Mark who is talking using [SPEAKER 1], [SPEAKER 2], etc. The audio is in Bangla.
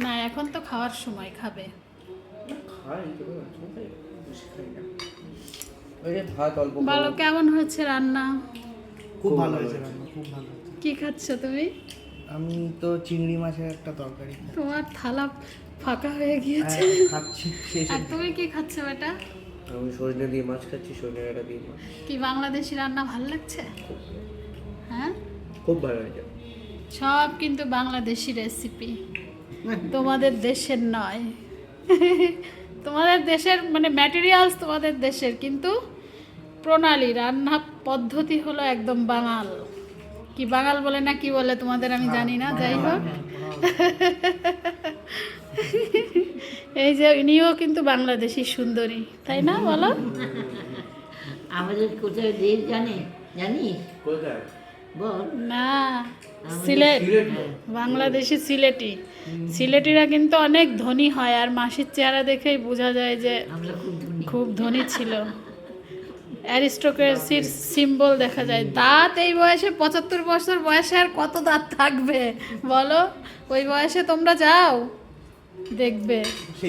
[SPEAKER 1] না এখন তো খাওয়ার সময় খাবে।
[SPEAKER 2] খাই তবে মাঝে বেশি খাই না। ওই যে ভাত অল্প
[SPEAKER 1] বলো কেমন হয়েছে রান্না?
[SPEAKER 3] খুব ভালো হয়েছে রান্না, খুব ভালো হয়েছে।
[SPEAKER 1] কি খাচ্ছ তুমি?
[SPEAKER 3] আমি তো চিংড়ি মাছের একটা তরকারি খাই।
[SPEAKER 1] তোমার থালা ফাঁকা হয়ে গিয়েছে।
[SPEAKER 3] খাচ্ছি শেষে।
[SPEAKER 1] আর তুমি কি খাচ্ছ বেটা?
[SPEAKER 2] আমি সজনে দিয়ে মাছ খাচ্ছি, সজনে ডাঁটা দিয়ে মাছ।
[SPEAKER 1] কি বাংলাদেশি রান্না ভালো লাগছে? হ্যাঁ,
[SPEAKER 2] খুব ভালো হয়েছে।
[SPEAKER 1] সব কিন্তু বাংলাদেশি রেসিপি, তোমাদের দেশের নয়। তোমাদের দেশের মানে ম্যাটেরিয়ালস তোমাদের দেশের, কিন্তু প্রণালী রান্না পদ্ধতি হলো একদম বাঙাল। কি বাঙাল বলে না কি বলে তোমাদের আমি জানি না, যাই হোক। এই যে ইনিও কিন্তু বাংলাদেশি সুন্দরী, তাই না বলো?
[SPEAKER 4] আমাদের কোথায় দেশ জানিস
[SPEAKER 2] কোথায়?
[SPEAKER 4] বল।
[SPEAKER 1] না, সিলেট, বাংলাদেশি সিলেটি। সিলেটিরা কিন্তু অনেক ধনী হয়, আর মাসির চেহারা দেখেই বোঝা যায় যে
[SPEAKER 4] আমরা খুব ধনী।
[SPEAKER 1] খুব ধনী ছিল। অ্যারিস্টোক্রেসির সিম্বল দেখা যায়। দাঁত এই বয়সে 75 বছর বয়সে আর কত দাঁত থাকবে বলো? ওই বয়সে তোমরা যাও দেখবে।